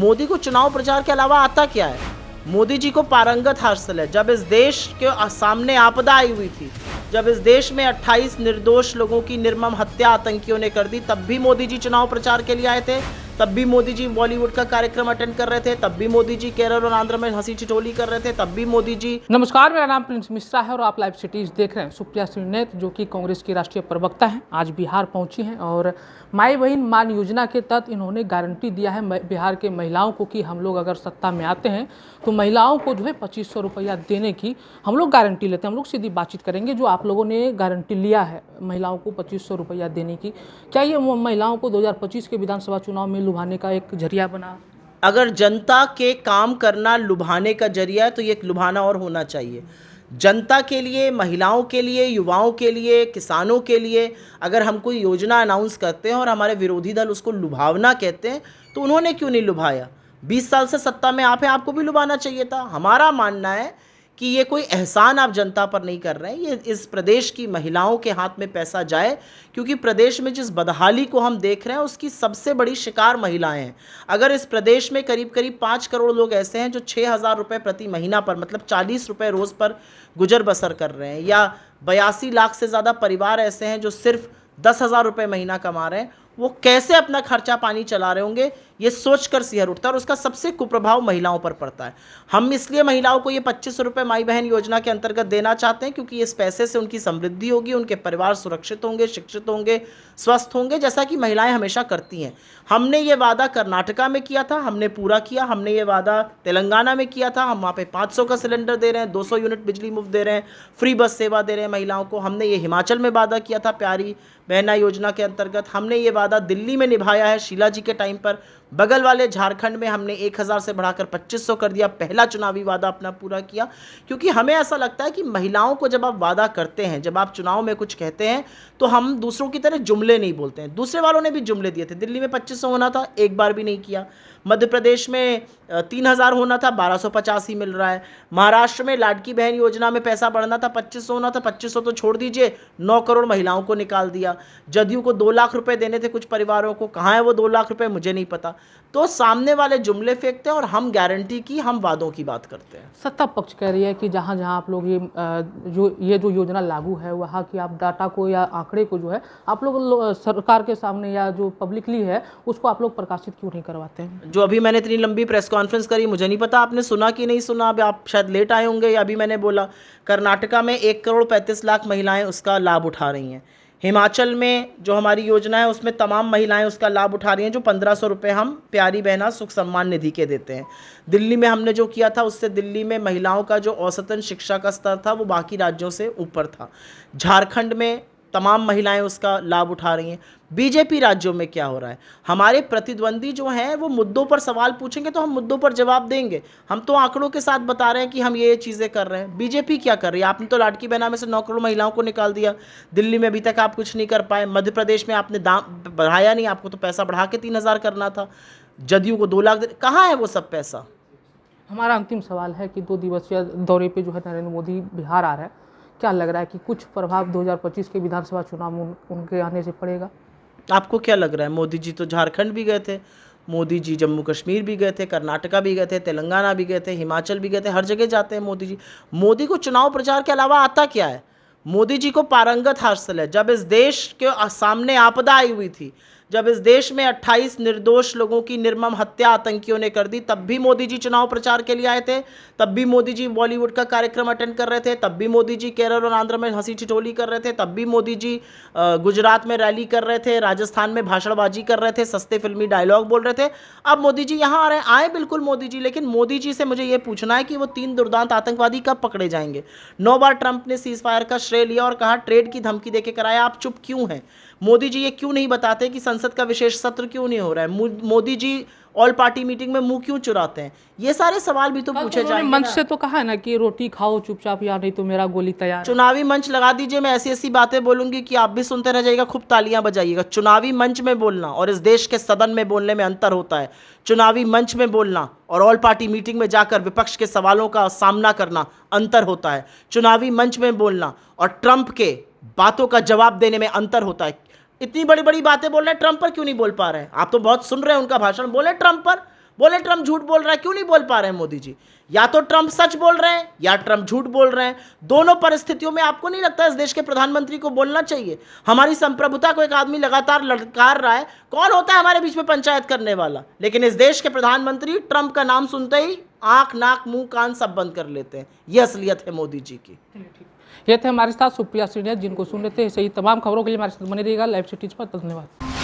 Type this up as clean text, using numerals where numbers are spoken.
मोदी को चुनाव प्रचार के अलावा आता क्या है? मोदी जी को पारंगत हासिल है। जब इस देश के सामने आपदा आई हुई थी, जब इस देश में 28 निर्दोष लोगों की निर्मम हत्या आतंकियों ने कर दी, तब भी मोदी जी चुनाव प्रचार के लिए आए थे। तब भी मोदी जी बॉलीवुड का कार्यक्रम अटेंड कर रहे थे। तब भी मोदी जी केरल और आंध्र में हंसी ठिठोली कर रहे थे। तब भी मोदी जी। नमस्कार, मेरा नाम प्रिंस मिश्रा है और आप लाइव सिटीज देख रहे हैं। सुप्रिया श्रीनेत जो कि कांग्रेस की राष्ट्रीय प्रवक्ता हैं, आज बिहार पहुंची हैं और माई बहन मान योजना के तहत इन्होंने गारंटी दिया है बिहार के महिलाओं को कि हम लोग अगर सत्ता में आते हैं तो महिलाओं को जो है 2500 रुपया देने की हम लोग गारंटी लेते हैं। हम लोग सीधी बातचीत करेंगे। जो आप लोगों ने गारंटी लिया है महिलाओं को 2500 रुपया देने की, क्या ये महिलाओं को 2025 के विधानसभा चुनाव में लुभाने का एक जरिया बना? अगर जनता के काम करना लुभाने का जरिया है तो ये एक लुभाना और होना चाहिए। जनता के लिए, महिलाओं के लिए, युवाओं के लिए, किसानों के लिए अगर हम कोई योजना अनाउंस करते हैं और हमारे विरोधी दल उसको लुभावना कहते हैं तो उन्होंने क्यों नहीं लुभाया? 20 साल से सत्ता में आप हैं, आपको भी लुभाना चाहिए था। हमारा मानना है कि ये कोई एहसान आप जनता पर नहीं कर रहे हैं। ये इस प्रदेश की महिलाओं के हाथ में पैसा जाए, क्योंकि प्रदेश में जिस बदहाली को हम देख रहे हैं उसकी सबसे बड़ी शिकार महिलाएं हैं। अगर इस प्रदेश में करीब करीब 5 करोड़ लोग ऐसे हैं जो 6,000 रुपये प्रति महीना पर, मतलब 40 रुपये रोज़ पर गुजर बसर कर रहे हैं, या 82 लाख से ज़्यादा परिवार ऐसे हैं जो सिर्फ 10,000 रुपये महीना कमा रहे हैं, वो कैसे अपना खर्चा पानी चला रहे होंगे, ये सोचकर सिहर उठता है। और उसका सबसे कुप्रभाव महिलाओं पर पड़ता है। हम इसलिए महिलाओं को ये 2500 रुपये माई बहन योजना के अंतर्गत देना चाहते हैं क्योंकि इस पैसे से उनकी समृद्धि होगी, उनके परिवार सुरक्षित होंगे, शिक्षित होंगे, स्वस्थ होंगे, जैसा कि महिलाएं हमेशा करती हैं। हमने ये वादा कर्नाटका में किया था, हमने पूरा किया। हमने ये वादा तेलंगाना में किया था, हम वहाँ पे 500 का सिलेंडर दे रहे हैं, 200 यूनिट बिजली मुफ्त दे रहे हैं, फ्री बस सेवा दे रहे हैं महिलाओं को। हमने ये हिमाचल में वादा किया था प्यारी बहना योजना के अंतर्गत। हमने ये वादा दिल्ली में निभाया है शीला जी के टाइम पर। बगल वाले झारखंड में हमने 1000 से बढ़ाकर 2500 कर दिया। पहला चुनावी वादा अपना पूरा किया, क्योंकि हमें ऐसा लगता है कि महिलाओं को जब आप वादा करते हैं, जब आप चुनाव में कुछ कहते हैं, तो हम दूसरों की तरह जुमले नहीं बोलते हैं। दूसरे वालों ने भी जुमले दिए थे। दिल्ली में 2500 होना था, एक बार भी नहीं किया। मध्य प्रदेश में 3000 होना था, 1250 ही मिल रहा है। महाराष्ट्र में लाडकी बहन योजना में पैसा बढ़ना था, 2500 होना था, 2500 तो छोड़ दीजिए, 9 करोड़ महिलाओं को निकाल दिया। जदयू को 2 लाख रुपए देने थे कुछ परिवारों को, कहाँ है वो 2 लाख रुपए, मुझे नहीं पता। तो सामने वाले जुमले फेंकते हैं और हम गारंटी की, हम वादों की बात करते हैं। सत्ता पक्ष कह रही है कि जहाँ जहाँ आप लोग ये जो योजना लागू है वहाँ की आप डाटा को या आंकड़े को जो है आप लोग सरकार के सामने या जो पब्लिकली है उसको आप लोग प्रकाशित क्यों नहीं करवाते हैं? जो अभी मैंने इतनी लंबी प्रेस कॉन्फ्रेंस करी, मुझे नहीं पता आपने सुना कि नहीं सुना। अभी आप शायद लेट आए होंगे, या अभी मैंने बोला कर्नाटका में 1 करोड़ 35 लाख महिलाएं उसका लाभ उठा रही हैं। हिमाचल में जो हमारी योजना है उसमें तमाम महिलाएं उसका लाभ उठा रही हैं, जो 1500 रुपये हम प्यारी बहना सुख सम्मान निधि के देते हैं। दिल्ली में हमने जो किया था उससे दिल्ली में महिलाओं का जो औसतन शिक्षा का स्तर था वो बाकी राज्यों से ऊपर था। झारखंड में तमाम महिलाएं उसका लाभ उठा रही हैं। बीजेपी राज्यों में क्या हो रहा है? हमारे प्रतिद्वंदी जो हैं वो मुद्दों पर सवाल पूछेंगे तो हम मुद्दों पर जवाब देंगे। हम तो आंकड़ों के साथ बता रहे हैं कि हम ये चीज़ें कर रहे हैं। बीजेपी क्या कर रही है? आपने तो लाडकी बहना में से 9 करोड़ महिलाओं को निकाल दिया। दिल्ली में अभी तक आप कुछ नहीं कर पाए। मध्य प्रदेश में आपने दाम बढ़ाया नहीं, आपको तो पैसा बढ़ा के 3000 करना था। जदयू को 2 लाख, कहाँ है वो सब पैसा? हमारा अंतिम सवाल है कि 2 दिवसीय दौरे पे जो है नरेंद्र मोदी बिहार आ रहा है, क्या लग रहा है कि कुछ प्रभाव 2025 के विधानसभा चुनाव में उनके आने से पड़ेगा? आपको क्या लग रहा है? मोदी जी तो झारखंड भी गए थे, मोदी जी जम्मू कश्मीर भी गए थे, कर्नाटका भी गए थे, तेलंगाना भी गए थे, हिमाचल भी गए थे, हर जगह जाते हैं मोदी जी। मोदी को चुनाव प्रचार के अलावा आता क्या है? मोदी जी को पारंगत हासिल है। जब इस देश के सामने आपदा आई हुई थी, जब इस देश में 28 निर्दोष लोगों की निर्मम हत्या आतंकियों ने कर दी, तब भी मोदी जी चुनाव प्रचार के लिए आए थे। तब भी मोदी जी बॉलीवुड का कार्यक्रम अटेंड कर रहे थे। तब भी मोदी जी केरल और आंध्र में हंसी ठिठोली कर रहे थे। तब भी मोदी जी गुजरात में रैली कर रहे थे, राजस्थान में भाषणबाजी कर रहे थे, सस्ते फिल्मी डायलॉग बोल रहे थे। अब मोदी जी यहाँ आ रहे हैं, आए बिल्कुल मोदी जी, लेकिन मोदी जी से मुझे ये पूछना है कि वो 3 दुर्दांत आतंकवादी कब पकड़े जाएंगे? 9 बार ट्रंप ने सीज फायर का श्रेय लिया और कहा ट्रेड की धमकी देके कराया, आप चुप क्यों हैं? मोदी जी ये क्यों नहीं बताते कि संसद का विशेष सत्र क्यों नहीं हो रहा है? Modi ji all party meeting में मुंह क्यों चुराते हैं? ये सारे सवाल भी तो पूछे जाएंगे। मंच से तो कहा है ना कि रोटी खाओ चुपचाप, या नहीं तो मेरा गोली तैयार। चुनावी मंच लगा दीजिए, मैं ऐसी ऐसी बातें बोलूंगी कि आप भी सुनते रह जाइएगा, खूब तालियां बजाइएगा। चुनावी मंच में बोलना और इस देश के सदन में बोलने में अंतर होता है। चुनावी मंच में बोलना और ऑल पार्टी मीटिंग में जाकर विपक्ष के सवालों का सामना करना अंतर होता है। चुनावी मंच में बोलना और ट्रंप के बातों का जवाब देने में अंतर होता है। इतनी बड़ी बड़ी बातें बोल रहे हैं, ट्रंप पर क्यों नहीं बोल पा रहे हैं? आप तो बहुत सुन रहे हैं उनका भाषण, बोले ट्रंप पर, बोले ट्रम्प झूठ बोल रहा है, क्यों नहीं बोल पा रहे हैं मोदी जी? या तो ट्रम्प सच बोल रहे हैं या ट्रम्प झूठ बोल रहे हैं। दोनों परिस्थितियों में आपको नहीं लगता इस देश के प्रधानमंत्री को बोलना चाहिए? हमारी संप्रभुता को एक आदमी लगातार ललकार रहा है, कौन होता है हमारे बीच में पंचायत करने वाला? लेकिन इस देश के प्रधानमंत्री ट्रम्प का नाम सुनते ही आंख, नाक, मुंह, कान सब बंद कर लेते हैं। ये असलियत है मोदी जी की। ये थे हमारे साथ सुप्रिया श्रीनेत, जिनको सुन लेते हैं। सही तमाम खबरों के लिए हमारे साथ बने रहिएगा लाइव सिटीज पर। धन्यवाद।